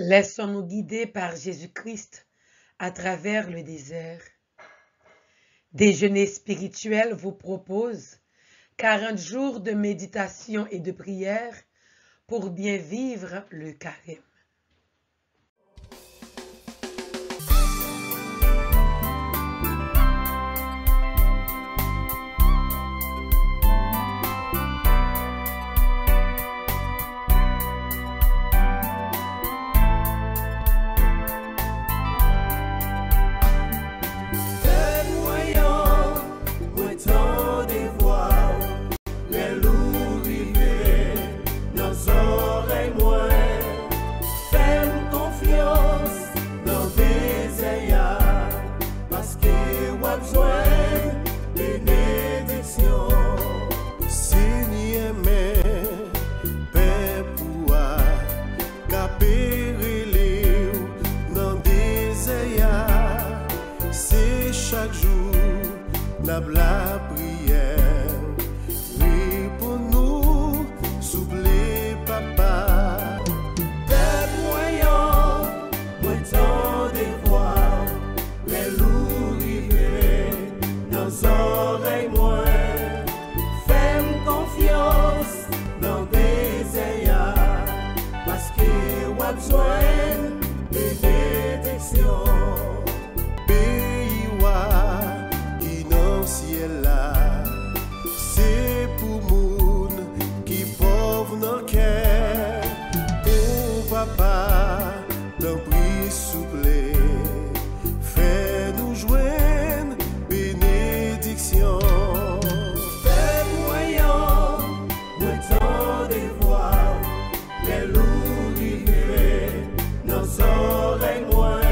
Laissons-nous guider par Jésus-Christ à travers le désert. Déjeuner spirituel vous propose 40 jours de méditation et de prière pour bien vivre le carême. Chaque jour, la prière, oui pour nous, soufflez papa. Tête moyen, moi tant des voix, les loups rivés, nos oreilles moins, fais-moi confiance dans des ayats, parce que on a besoin de détection. C'est pour moun qui pauvre nos cœurs. Oh papa, d'un prix souple, fais-nous joindre bénédiction. Fais moyen, nous tant des voix, les loups rivés, nos oreilles moins,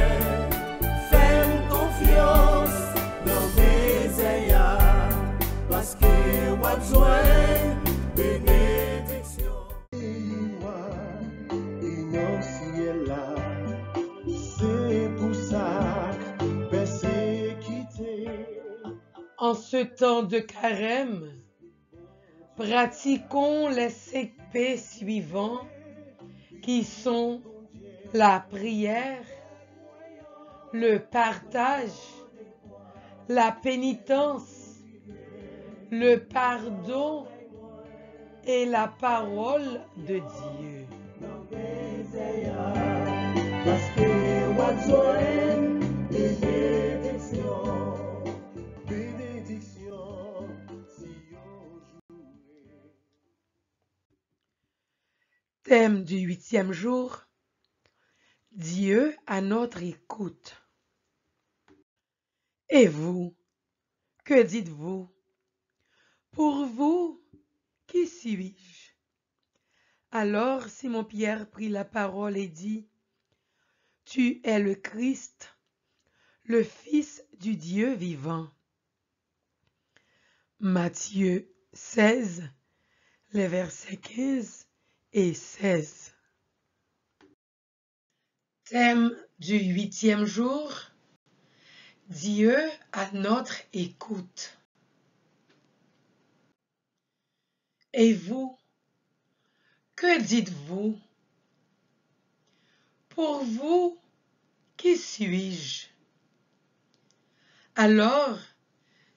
fais-nous confiance dans tes ayats, parce que on a besoin de bénédiction. C'est pour ça persécuté. En ce temps de carême, pratiquons les CP suivants qui sont la prière, le partage, la pénitence, le pardon et la parole de Dieu. Parce que on a besoin de bénédiction, si on joue. Thème du 8e jour, Dieu à notre écoute. Et vous, que dites-vous? Pour vous, qui suis-je? Alors Simon-Pierre prit la parole et dit, tu es le Christ, le Fils du Dieu vivant. Matthieu 16, les versets 15 et 16. Thème du 8e jour, Dieu à notre écoute. Et vous, que dites-vous? Pour vous, qui suis-je? Alors,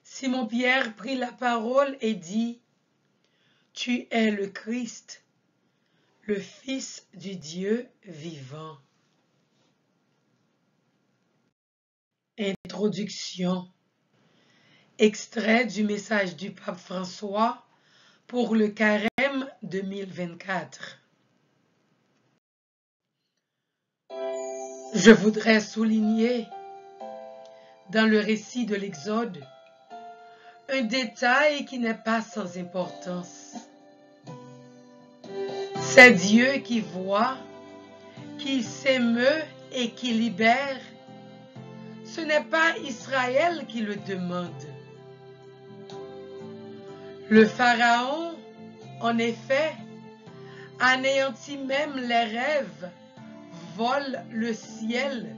Simon-Pierre prit la parole et dit, tu es le Christ, le Fils du Dieu vivant. Introduction. Extrait du message du pape François pour le carême 2024. Je voudrais souligner, dans le récit de l'Exode, un détail qui n'est pas sans importance. C'est Dieu qui voit, qui s'émeut et qui libère. Ce n'est pas Israël qui le demande. Le Pharaon, en effet, anéantit même les rêves, vole le ciel,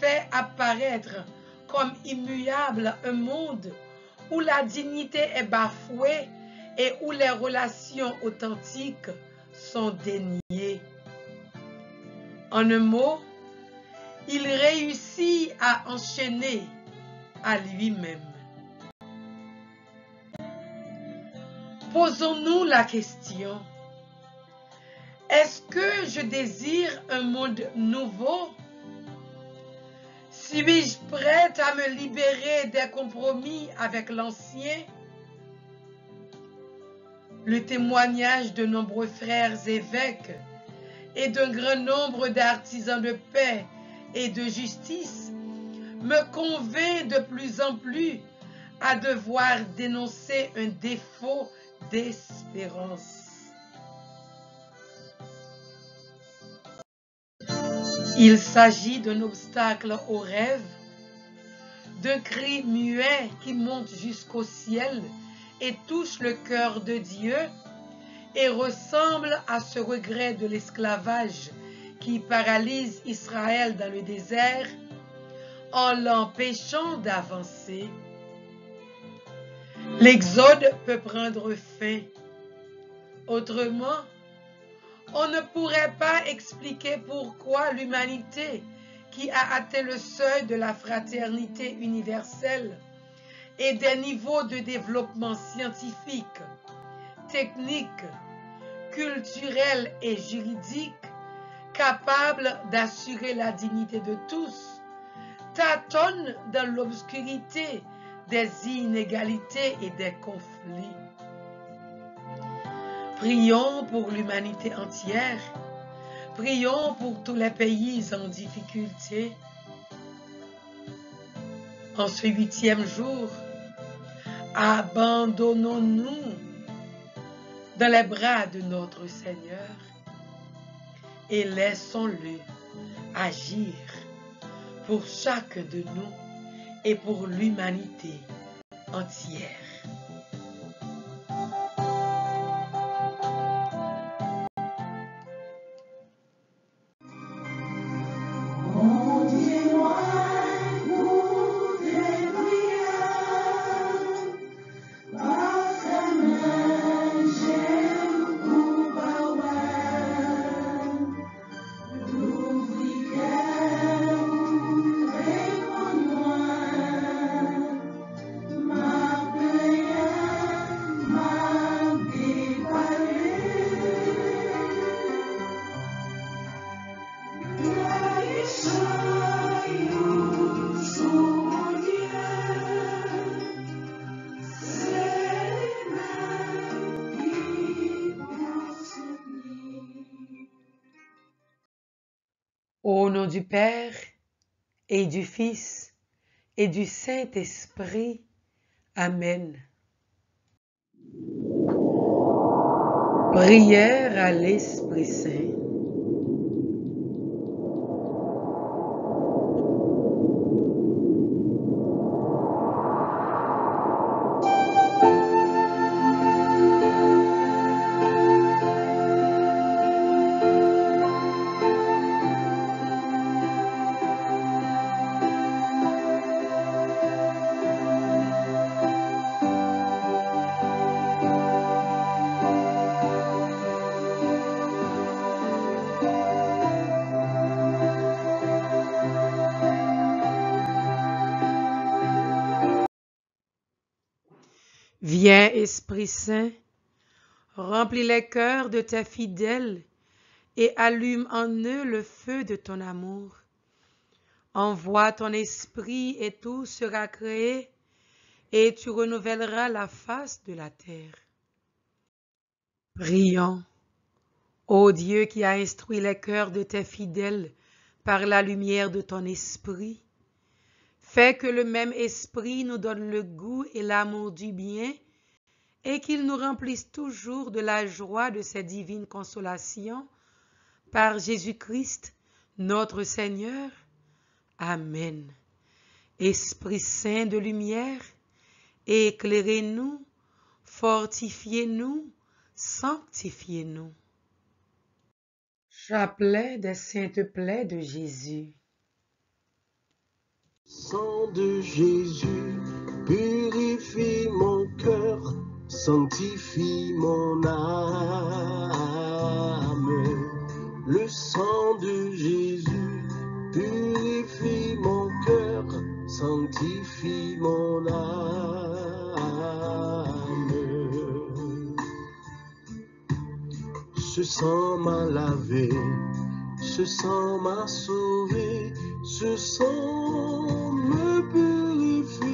fait apparaître comme immuable un monde où la dignité est bafouée et où les relations authentiques sont déniées. En un mot, il réussit à enchaîner à lui-même. Posons-nous la question, est-ce que je désire un monde nouveau? Suis-je prête à me libérer des compromis avec l'ancien? Le témoignage de nombreux frères évêques et d'un grand nombre d'artisans de paix et de justice me convainc de plus en plus à devoir dénoncer un défaut d'espérance. Il s'agit d'un obstacle au rêve, d'un cri muet qui monte jusqu'au ciel et touche le cœur de Dieu et ressemble à ce regret de l'esclavage qui paralyse Israël dans le désert en l'empêchant d'avancer. L'exode peut prendre fin. Autrement, on ne pourrait pas expliquer pourquoi l'humanité, qui a atteint le seuil de la fraternité universelle et des niveaux de développement scientifique, technique, culturel et juridique capables d'assurer la dignité de tous, tâtonne dans l'obscurité des inégalités et des conflits. Prions pour l'humanité entière. Prions pour tous les pays en difficulté. En ce 8e jour, abandonnons-nous dans les bras de notre Seigneur et laissons-le agir pour chacun de nous et pour l'humanité entière. Au nom du Père et du Fils et du Saint-Esprit. Amen. Prière à l'Esprit Saint. Viens, Esprit Saint, remplis les cœurs de tes fidèles et allume en eux le feu de ton amour. Envoie ton esprit et tout sera créé et tu renouvelleras la face de la terre. Prions. Ô Dieu qui a instruit les cœurs de tes fidèles par la lumière de ton esprit, fais que le même esprit nous donne le goût et l'amour du bien et qu'il nous remplisse toujours de la joie de ces divines consolations par Jésus-Christ, notre Seigneur. Amen. Esprit Saint de lumière, éclairez-nous, fortifiez-nous, sanctifiez-nous. Chapelet des saintes plaies de Jésus. Sang de Jésus, purifie mon cœur, sanctifie mon âme. Le sang de Jésus purifie mon cœur, sanctifie mon âme. Ce sang m'a lavé, ce sang m'a sauvé, ce sang me purifie,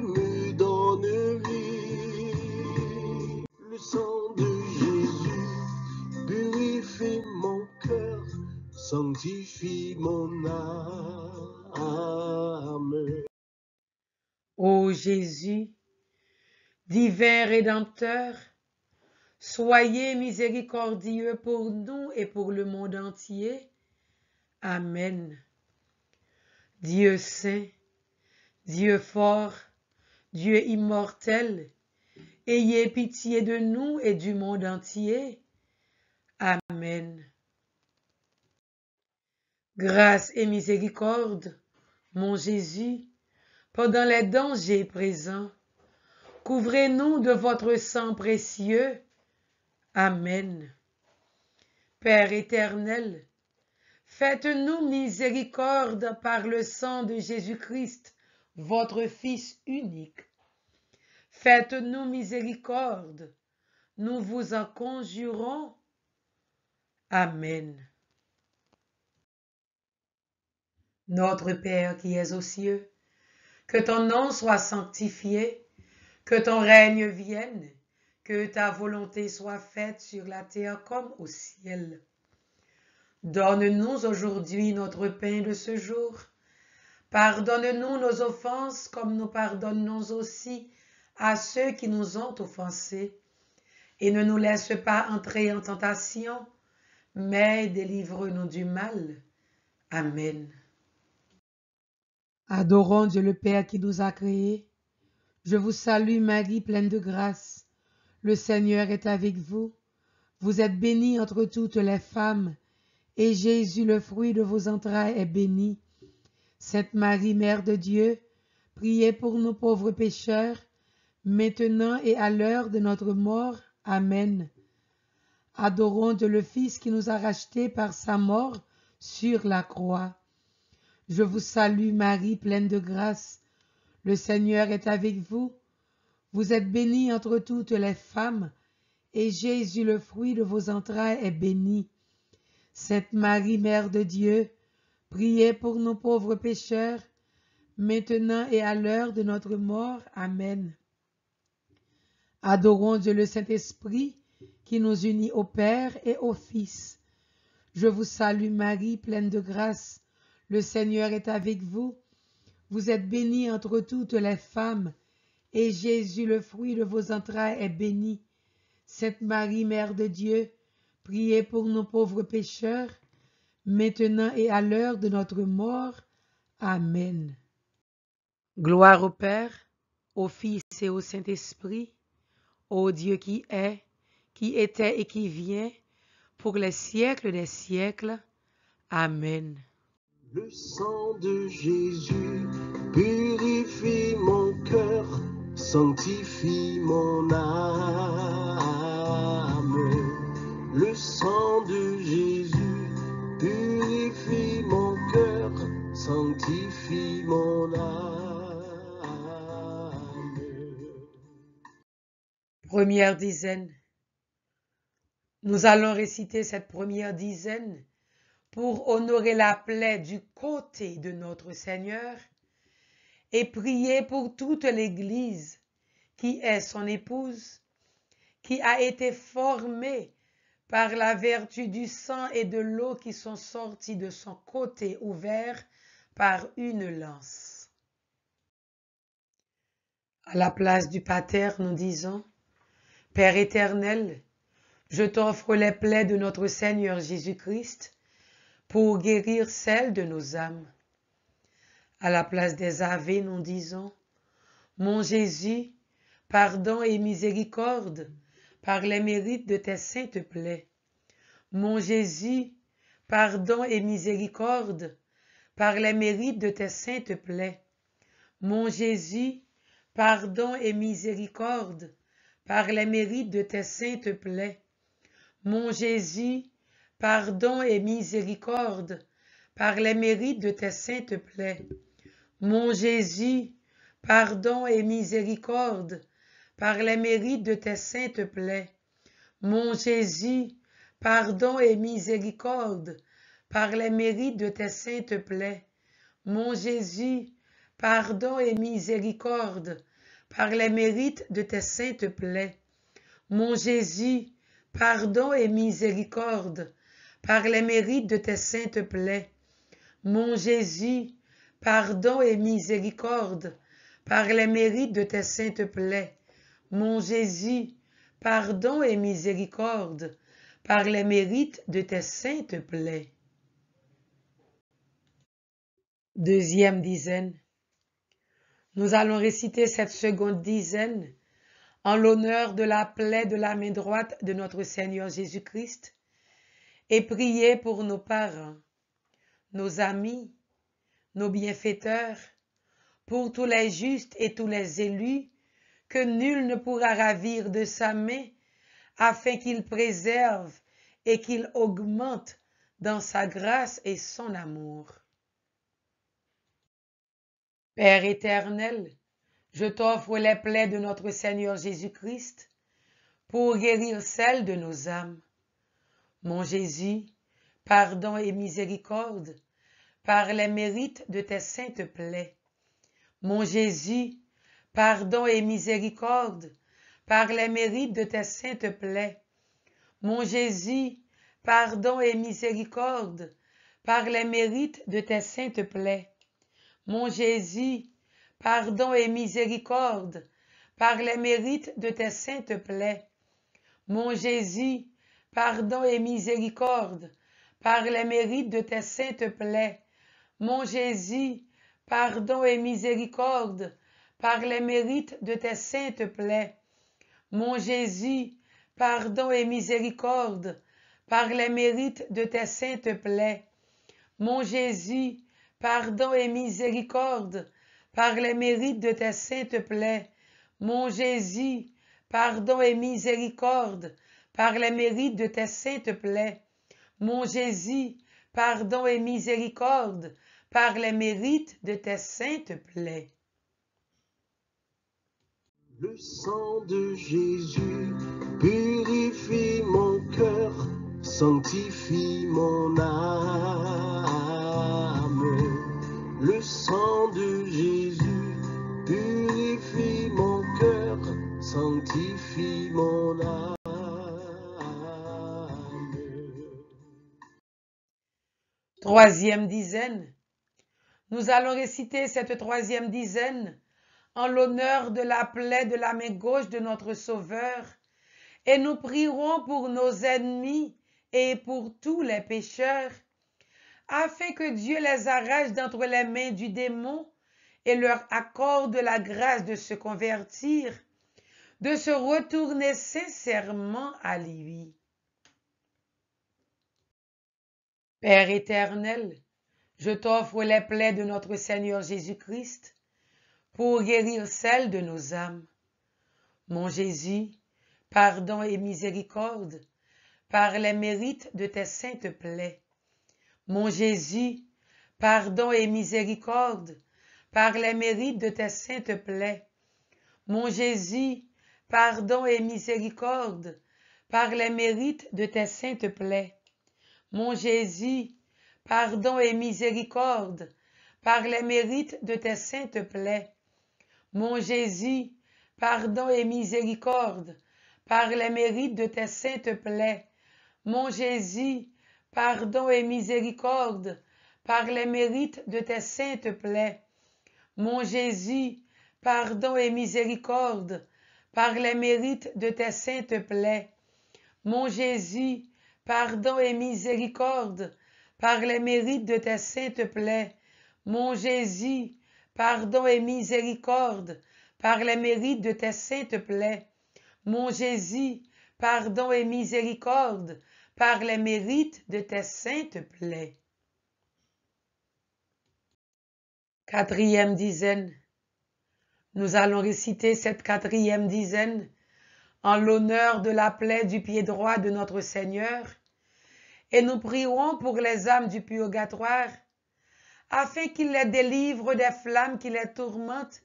me donne vie. Le sang de Jésus purifie mon cœur, sanctifie mon âme. Ô Jésus, divin Rédempteur, soyez miséricordieux pour nous et pour le monde entier. Amen. Dieu saint, Dieu fort, Dieu immortel, ayez pitié de nous et du monde entier. Amen. Grâce et miséricorde, mon Jésus, pendant les dangers présents, couvrez-nous de votre sang précieux. Amen. Père éternel, faites-nous miséricorde par le sang de Jésus-Christ, votre Fils unique. Faites-nous miséricorde, nous vous en conjurons. Amen. Notre Père qui es aux cieux, que ton nom soit sanctifié, que ton règne vienne, que ta volonté soit faite sur la terre comme au ciel. Donne-nous aujourd'hui notre pain de ce jour. Pardonne-nous nos offenses comme nous pardonnons aussi à ceux qui nous ont offensés. Et ne nous laisse pas entrer en tentation, mais délivre-nous du mal. Amen. Adorons Dieu le Père qui nous a créés. Je vous salue Marie, pleine de grâce. Le Seigneur est avec vous. Vous êtes bénie entre toutes les femmes, et Jésus, le fruit de vos entrailles, est béni. Sainte Marie, Mère de Dieu, priez pour nous pauvres pécheurs, maintenant et à l'heure de notre mort. Amen. Adorons Dieu le Fils qui nous a rachetés par sa mort sur la croix. Je vous salue Marie, pleine de grâce. Le Seigneur est avec vous. Vous êtes bénie entre toutes les femmes, et Jésus, le fruit de vos entrailles, est béni. Sainte Marie, Mère de Dieu, priez pour nous pauvres pécheurs, maintenant et à l'heure de notre mort. Amen. Adorons Dieu le Saint-Esprit, qui nous unit au Père et au Fils. Je vous salue Marie, pleine de grâce. Le Seigneur est avec vous. Vous êtes bénie entre toutes les femmes, et Jésus, le fruit de vos entrailles, est béni. Sainte Marie, Mère de Dieu, priez pour nous pauvres pécheurs, maintenant et à l'heure de notre mort. Amen. Gloire au Père, au Fils et au Saint-Esprit, ô Dieu qui est, qui était et qui vient, pour les siècles des siècles. Amen. Le sang de Jésus purifie mon cœur, sanctifie mon âme. Le sang de Jésus purifie mon cœur, sanctifie mon âme. Première dizaine. Nous allons réciter cette première dizaine pour honorer la plaie du côté de notre Seigneur et prier pour toute l'Église qui est son épouse, qui a été formée par la vertu du sang et de l'eau qui sont sortis de son côté ouvert par une lance. À la place du Pater, nous disons, Père éternel, je t'offre les plaies de notre Seigneur Jésus-Christ pour guérir celles de nos âmes. À la place des Ave, nous disons, mon Jésus, pardon et miséricorde par les mérites de tes saintes plaies. Mon Jésus, pardon et miséricorde par les mérites de tes saintes plaies. Mon Jésus, pardon et miséricorde par les mérites de tes saintes plaies. Mon Jésus, pardon et miséricorde, par les mérites de tes saintes plaies. Mon Jésus, pardon et miséricorde, par les mérites de tes saintes plaies. Mon Jésus, pardon et miséricorde, par les mérites de tes saintes plaies. Mon Jésus, pardon et miséricorde, par les mérites de tes saintes plaies. Mon Jésus, pardon et miséricorde, par les mérites de tes saintes plaies. Mon Jésus, pardon et miséricorde, par les mérites de tes saintes plaies. Mon Jésus, pardon et miséricorde, par les mérites de tes saintes plaies. Deuxième dizaine. Nous allons réciter cette seconde dizaine en l'honneur de la plaie de la main droite de notre Seigneur Jésus-Christ et prier pour nos parents, nos amis, nos bienfaiteurs, pour tous les justes et tous les élus, que nul ne pourra ravir de sa main, afin qu'il préserve et qu'il augmente dans sa grâce et son amour. Père éternel, je t'offre les plaies de notre Seigneur Jésus-Christ pour guérir celles de nos âmes. Mon Jésus, pardon et miséricorde, par les mérites de tes saintes plaies. Mon Jésus, pardon et miséricorde, par les mérites de tes saintes plaies. Mon Jésus, pardon et miséricorde, par les mérites de tes saintes plaies. Mon Jésus, pardon et miséricorde, par les mérites de tes saintes plaies. Mon Jésus, pardon et miséricorde, par les mérites de tes saintes plaies. Mon Jésus, pardon et miséricorde, par les mérites de tes saintes plaies. Mon Jésus, pardon et miséricorde, par les mérites de tes saintes plaies. Mon Jésus, pardon et miséricorde, par les mérites de tes saintes plaies. Mon Jésus, pardon et miséricorde, par les mérites de tes saintes plaies. Mon Jésus, pardon et miséricorde, par les mérites de tes saintes plaies. Le sang de Jésus purifie mon cœur, sanctifie mon âme. Le sang de Jésus purifie mon cœur, sanctifie mon âme. Troisième dizaine. Nous allons réciter cette troisième dizaine en l'honneur de la plaie de la main gauche de notre Sauveur, et nous prierons pour nos ennemis et pour tous les pécheurs, afin que Dieu les arrache d'entre les mains du démon et leur accorde la grâce de se convertir, de se retourner sincèrement à lui. Père éternel, je t'offre les plaies de notre Seigneur Jésus-Christ pour guérir celles de nos âmes. Mon Jésus, pardon et miséricorde, par les mérites de tes saintes plaies. Mon Jésus, pardon et miséricorde, par les mérites de tes saintes plaies. Mon Jésus, pardon et miséricorde, par les mérites de tes saintes plaies. Mon Jésus, pardon et miséricorde, par les mérites de tes saintes plaies. Mon Jésus, pardon et miséricorde, par les mérites de tes saintes plaies. Mon Jésus, pardon et miséricorde, par les mérites de tes saintes plaies. Mon Jésus, pardon et miséricorde, par les mérites de tes saintes plaies. Mon Jésus, pardon et miséricorde, par les mérites de tes saintes plaies. Mon Jésus, pardon et miséricorde, par les mérites de tes saintes plaies. Mon Jésus, pardon et miséricorde, par les mérites de tes saintes plaies. Quatrième dizaine. Nous allons réciter cette quatrième dizaine en l'honneur de la plaie du pied droit de notre Seigneur Et nous prierons pour les âmes du purgatoire, afin qu'il les délivre des flammes qui les tourmentent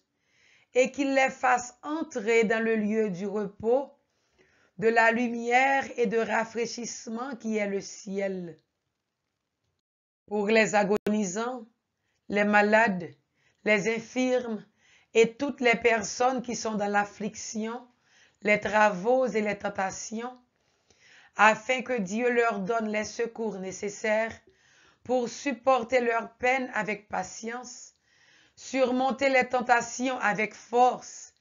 et qu'il les fasse entrer dans le lieu du repos, de la lumière et de rafraîchissement qui est le ciel. Pour les agonisants, les malades, les infirmes et toutes les personnes qui sont dans l'affliction, les travaux et les tentations, afin que Dieu leur donne les secours nécessaires pour supporter leurs peines avec patience, surmonter les tentations avec force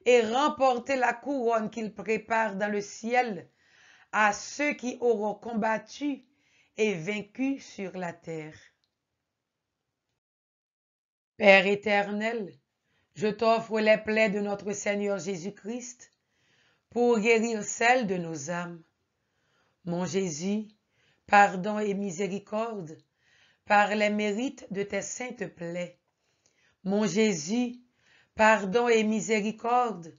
et remporter la couronne qu'il prépare dans le ciel à ceux qui auront combattu et vaincu sur la terre. Père éternel, je t'offre les plaies de notre Seigneur Jésus-Christ pour guérir celles de nos âmes. Mon Jésus, pardon et miséricorde, par les mérites de tes saintes plaies. Mon Jésus, pardon et miséricorde,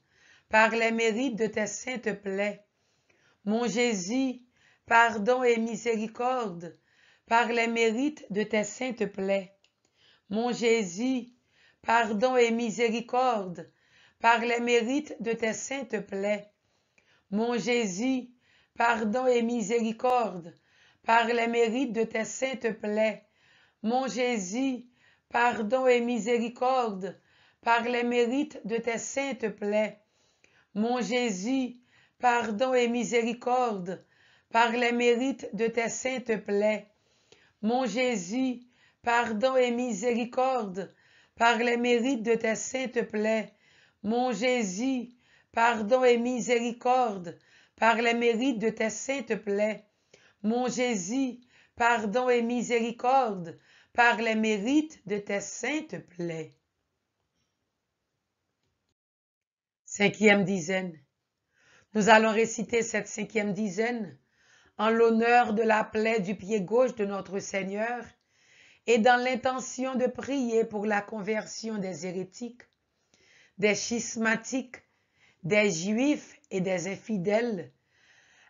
par les mérites de tes saintes plaies. Mon Jésus, pardon et miséricorde, par les mérites de tes saintes plaies. Mon Jésus, pardon et miséricorde, par les mérites de tes saintes plaies. Mon Jésus, pardon et miséricorde, par les mérites de tes saintes plaies. Mon Jésus, pardon et miséricorde, par les mérites de tes saintes plaies. Mon Jésus, pardon et miséricorde, par les mérites de tes saintes plaies. Mon Jésus, pardon et miséricorde, par les mérites de tes saintes plaies. Mon Jésus, pardon et miséricorde, par les mérites de tes saintes plaies. Mon Jésus, pardon et miséricorde, par les mérites de tes saintes plaies. Cinquième dizaine. Nous allons réciter cette cinquième dizaine en l'honneur de la plaie du pied gauche de notre Seigneur et dans l'intention de prier pour la conversion des hérétiques, des schismatiques, des juifs et des infidèles,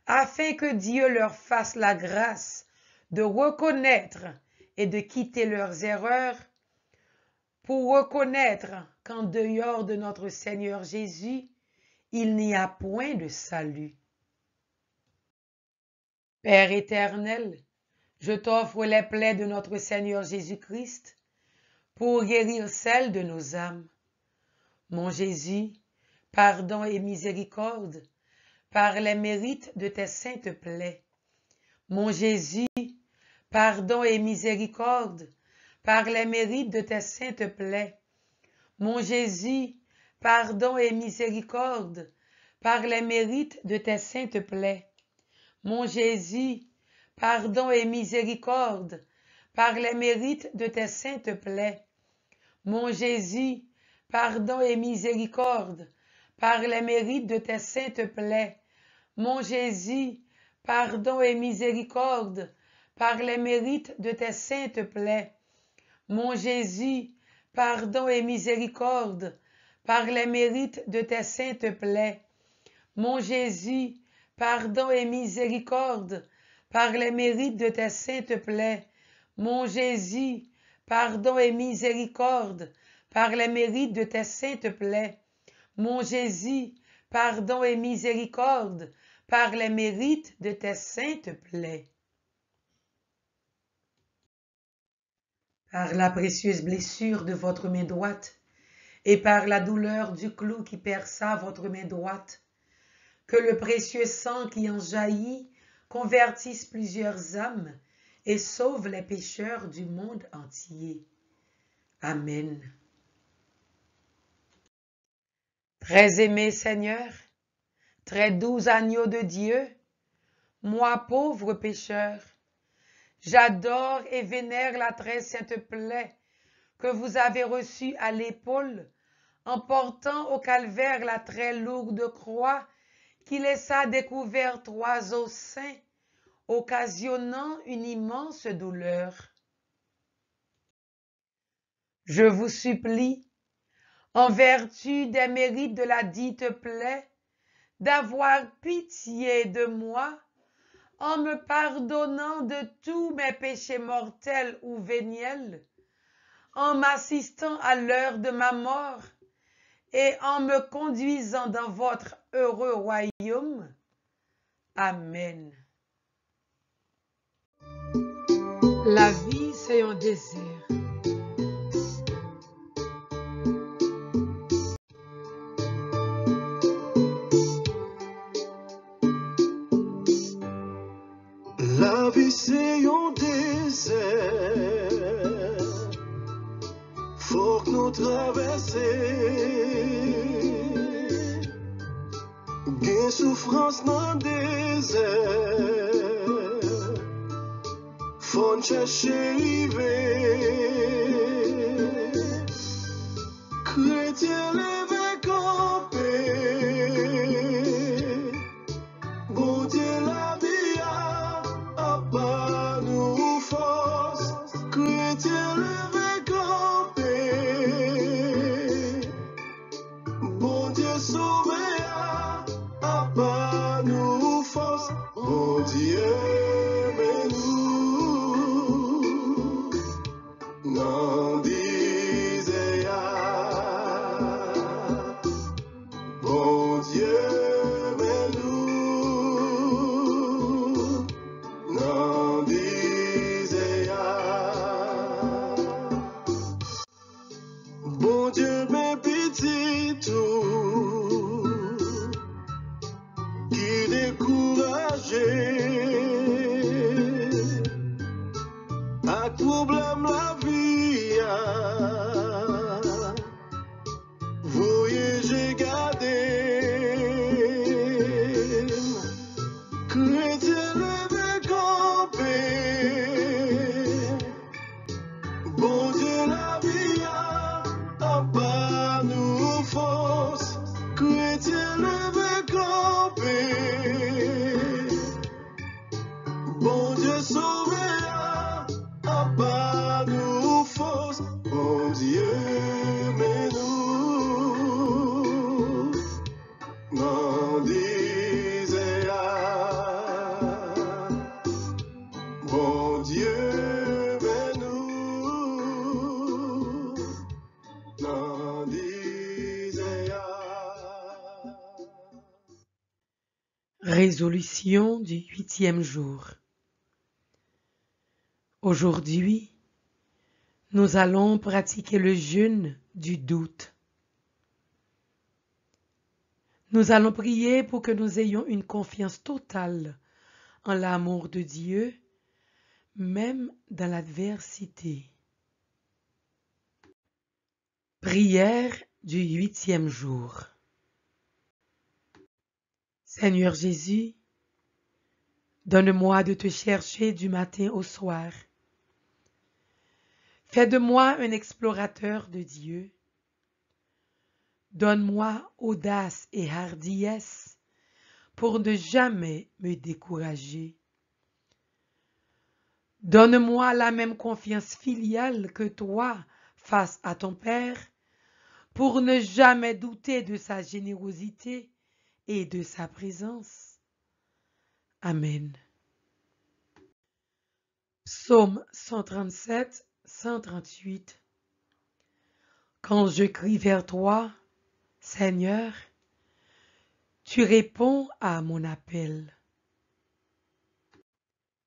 afin que Dieu leur fasse la grâce de reconnaître et de quitter leurs erreurs, pour reconnaître qu'en dehors de notre Seigneur Jésus, il n'y a point de salut. Père éternel, je t'offre les plaies de notre Seigneur Jésus-Christ pour guérir celles de nos âmes. Mon Jésus, pardon et miséricorde, par les mérites de tes saintes plaies. Mon Jésus, pardon et miséricorde, par les mérites de tes saintes plaies. Mon Jésus, pardon et miséricorde, par les mérites de tes saintes plaies. Mon Jésus, pardon et miséricorde, par les mérites de tes saintes plaies. Mon Jésus, pardon et miséricorde, par les mérites de tes saintes plaies. Mon Jésus, pardon et miséricorde, par les mérites de tes saintes plaies. Mon Jésus, pardon et miséricorde, par les mérites de tes saintes plaies. Mon Jésus, pardon et miséricorde, par les mérites de tes saintes plaies. Mon Jésus, pardon et miséricorde, par les mérites de tes saintes plaies. Mon Jésus, pardon et miséricorde, par les mérites de tes saintes plaies. Par la précieuse blessure de votre main droite et par la douleur du clou qui perça votre main droite, que le précieux sang qui en jaillit convertisse plusieurs âmes et sauve les pécheurs du monde entier. Amen. Très aimé Seigneur, très doux agneau de Dieu, moi pauvre pécheur, j'adore et vénère la très sainte plaie que vous avez reçue à l'épaule en portant au calvaire la très lourde croix qui laissa découvert 3 os saints, occasionnant une immense douleur. Je vous supplie, en vertu des mérites de la dite plaie, d'avoir pitié de moi en me pardonnant de tous mes péchés mortels ou véniels, en m'assistant à l'heure de ma mort et en me conduisant dans votre heureux royaume. Amen. La vie, c'est un désert. La vie c'est un désert, faut que nous traverser. Gain souffrance dans le désert, faut nous chercher river. Chrétien levé campé, bon Dieu la vie a pas nous force. Chrétien levé campé, bon Dieu sauvé a pas nous force. Bon Dieu mais nous n'en disait bon Dieu mais nous n'en disait bon Dieu mais petit tout qui découragé à problème la vie voyez j'ai gardé chrétien levé campé bon Dieu la vie a pas nous force chrétien levé campé bon Dieu sauvé a pas nous force bon Dieu mais nous n'en disait bon Dieu mais nous n'en disait Résolution du 8e jour. Aujourd'hui, nous allons pratiquer le jeûne du doute. Nous allons prier pour que nous ayons une confiance totale en l'amour de Dieu, même dans l'adversité. Prière du 8e jour. Seigneur Jésus, donne-moi de te chercher du matin au soir. Fais de moi un explorateur de Dieu. Donne-moi audace et hardiesse pour ne jamais me décourager. Donne-moi la même confiance filiale que toi face à ton Père pour ne jamais douter de sa générosité et de sa présence. Amen. Psaume 137, 138. Quand je crie vers toi, Seigneur, tu réponds à mon appel.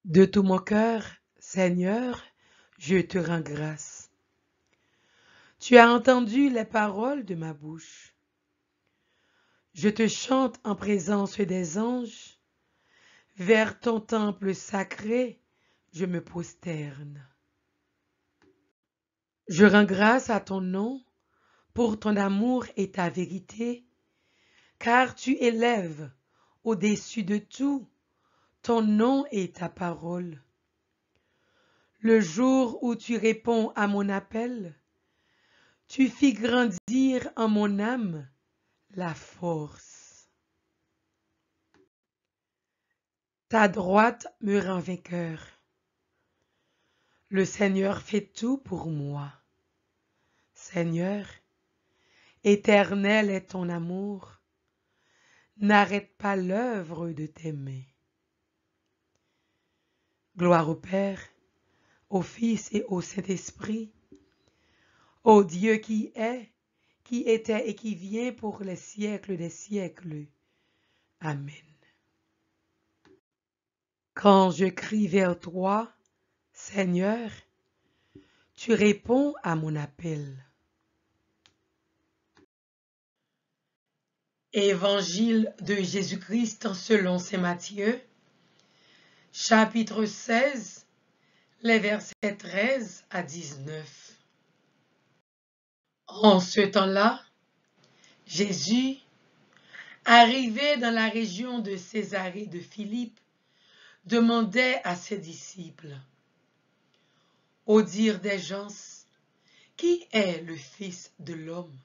De tout mon cœur, Seigneur, je te rends grâce. Tu as entendu les paroles de ma bouche. Je te chante en présence des anges. Vers ton temple sacré, je me prosterne. Je rends grâce à ton nom pour ton amour et ta vérité, car tu élèves au-dessus de tout ton nom et ta parole. Le jour où tu réponds à mon appel, tu fis grandir en mon âme la force. Ta droite me rend vainqueur. Le Seigneur fait tout pour moi. Seigneur, éternel est ton amour. N'arrête pas l'œuvre de tes mains. Gloire au Père, au Fils et au Saint-Esprit, au Dieu qui est, qui était et qui vient pour les siècles des siècles. Amen. Quand je crie vers toi, Seigneur, tu réponds à mon appel. Évangile de Jésus-Christ selon saint Matthieu, chapitre 16, les versets 13 à 19. En ce temps-là, Jésus, arrivé dans la région de Césarée de Philippe, demandait à ses disciples, au dire des gens, qui est le Fils de l'homme?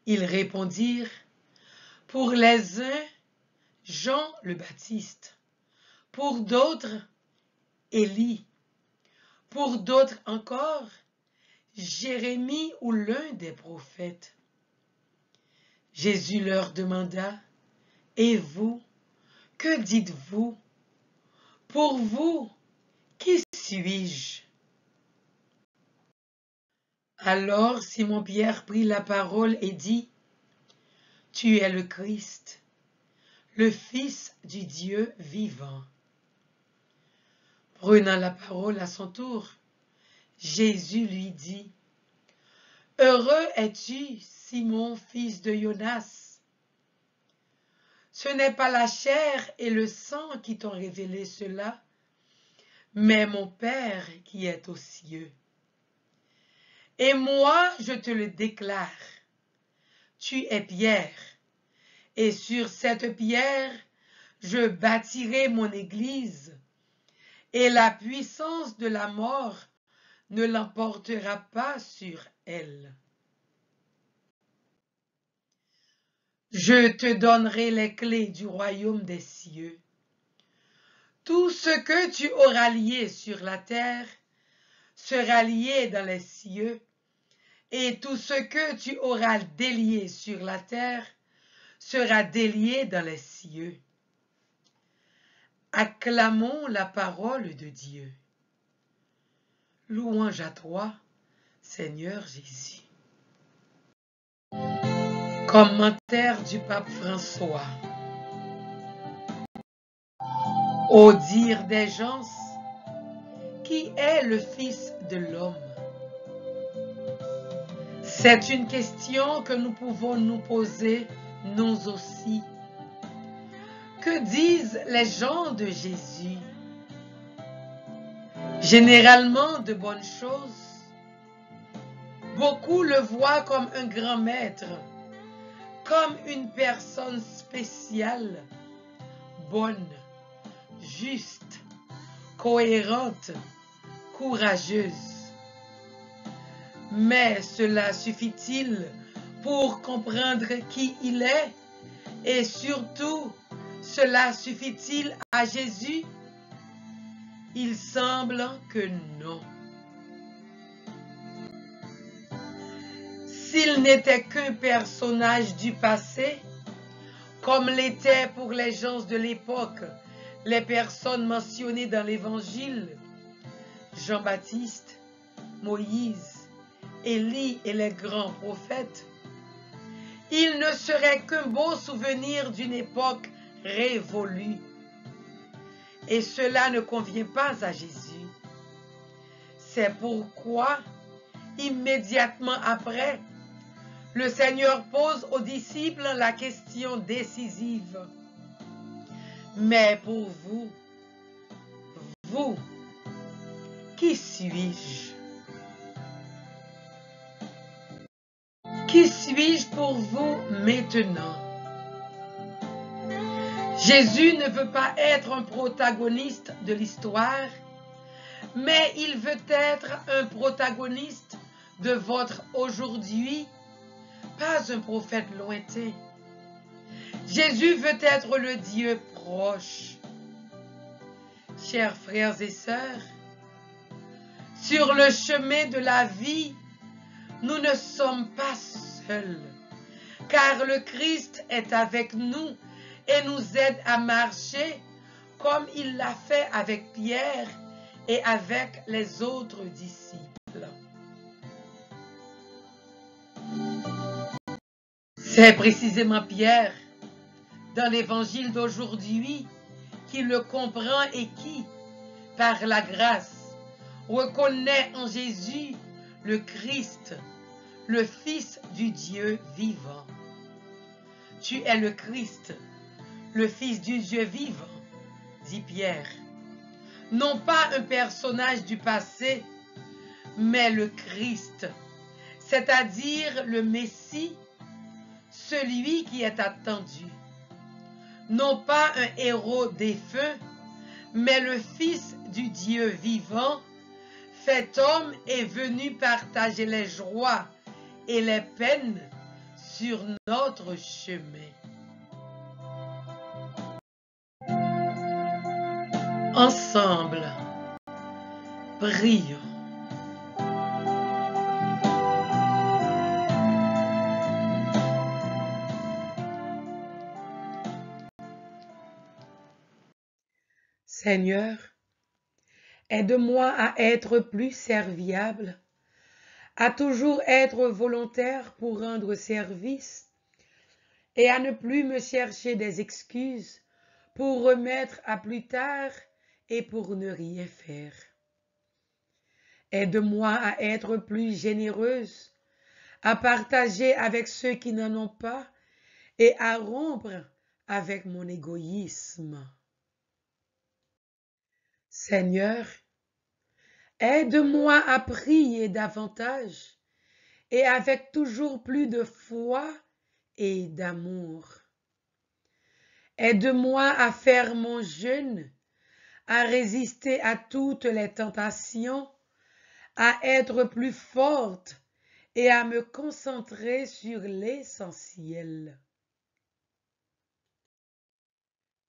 Ils répondirent, pour les uns, Jean le Baptiste, pour d'autres, Élie, pour d'autres encore, Jérémie ou l'un des prophètes. Jésus leur demanda, et vous, que dites-vous? Pour vous, qui suis-je? Alors Simon-Pierre prit la parole et dit, tu es le Christ, le Fils du Dieu vivant. Prenant la parole à son tour, Jésus lui dit, heureux es-tu, Simon, fils de Jonas. Ce n'est pas la chair et le sang qui t'ont révélé cela, mais mon Père qui est aux cieux. Et moi, je te le déclare, tu es Pierre, et sur cette pierre, je bâtirai mon église, et la puissance de la mort ne l'emportera pas sur elle. Je te donnerai les clés du royaume des cieux. Tout ce que tu auras lié sur la terre sera lié dans les cieux, et tout ce que tu auras délié sur la terre sera délié dans les cieux. Acclamons la parole de Dieu. Louange à toi, Seigneur Jésus. Commentaire du pape François. Au dire des gens, qui est le Fils de l'homme? C'est une question que nous pouvons nous poser, nous aussi. Que disent les gens de Jésus? Généralement de bonnes choses. Beaucoup le voient comme un grand maître, comme une personne spéciale, bonne, juste, cohérente, courageuse. Mais cela suffit-il pour comprendre qui il est? Et surtout, cela suffit-il à Jésus? Il semble que non. S'il n'était qu'un personnage du passé, comme l'étaient pour les gens de l'époque les personnes mentionnées dans l'Évangile, Jean-Baptiste, Moïse, Élie et les grands prophètes, il ne serait qu'un beau souvenir d'une époque révolue. Et cela ne convient pas à Jésus. C'est pourquoi, immédiatement après, le Seigneur pose aux disciples la question décisive. Mais pour vous, qui suis-je? Qui suis-je pour vous maintenant? Jésus ne veut pas être un protagoniste de l'histoire, mais il veut être un protagoniste de votre aujourd'hui, pas un prophète lointain. Jésus veut être le Dieu proche. Chers frères et sœurs, sur le chemin de la vie, nous ne sommes pas seuls, car le Christ est avec nous et nous aide à marcher comme il l'a fait avec Pierre et avec les autres disciples. C'est précisément Pierre, dans l'évangile d'aujourd'hui, qui le comprend et qui, par la grâce, reconnaît en Jésus le Christ, le Fils du Dieu vivant. Tu es le Christ, le Fils du Dieu vivant, dit Pierre. Non pas un personnage du passé, mais le Christ, c'est-à-dire le Messie, celui qui est attendu. Non pas un héros défunt, mais le Fils du Dieu vivant, fait homme et venu partager les joies et les peines sur notre chemin. Ensemble, prions. Seigneur, aide-moi à être plus serviable, à toujours être volontaire pour rendre service et à ne plus me chercher des excuses pour remettre à plus tard et pour ne rien faire. Aide-moi à être plus généreuse, à partager avec ceux qui n'en ont pas et à rompre avec mon égoïsme. Seigneur, aide-moi à prier davantage et avec toujours plus de foi et d'amour. Aide-moi à faire mon jeûne, à résister à toutes les tentations, à être plus forte et à me concentrer sur l'essentiel.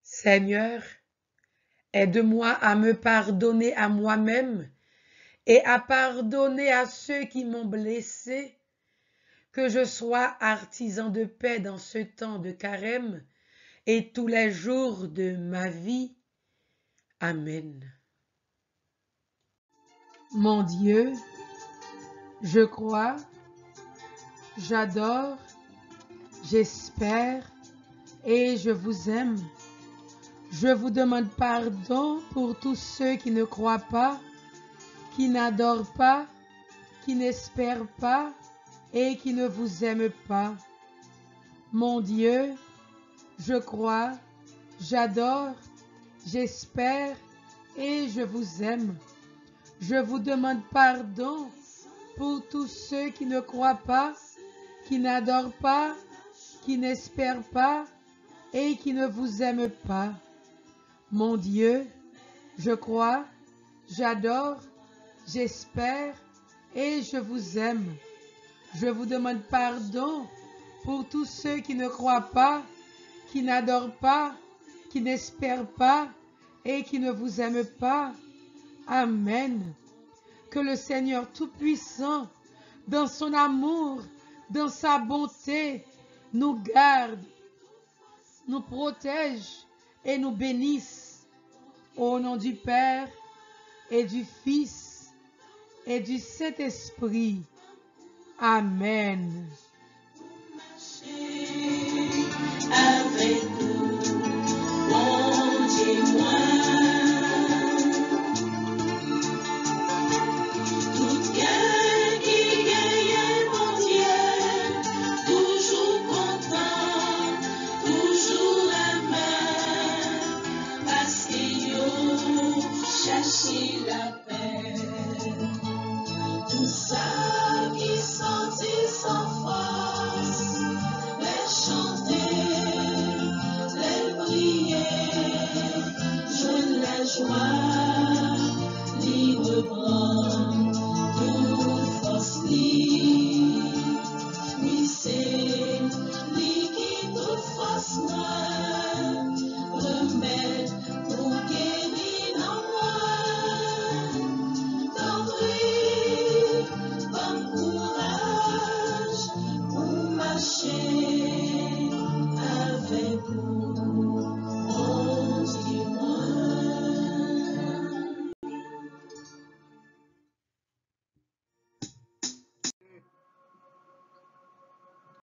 Seigneur, aide-moi à me pardonner à moi-même et à pardonner à ceux qui m'ont blessé, que je sois artisan de paix dans ce temps de carême et tous les jours de ma vie. Amen. Mon Dieu, je crois, j'adore, j'espère et je vous aime. Je vous demande pardon pour tous ceux qui ne croient pas, qui n'adorent pas, qui n'espèrent pas et qui ne vous aiment pas. Mon Dieu, je crois, j'adore, j'espère et je vous aime. Je vous demande pardon pour tous ceux qui ne croient pas, qui n'adorent pas, qui n'espèrent pas et qui ne vous aiment pas. Mon Dieu, je crois, j'adore, j'espère et je vous aime. Je vous demande pardon pour tous ceux qui ne croient pas, qui n'adorent pas, qui n'espèrent pas et qui ne vous aiment pas. Amen. Que le Seigneur Tout-Puissant, dans son amour, dans sa bonté, nous garde, nous protège et nous bénisse. Au nom du Père et du Fils et du Saint-Esprit. Amen. Avec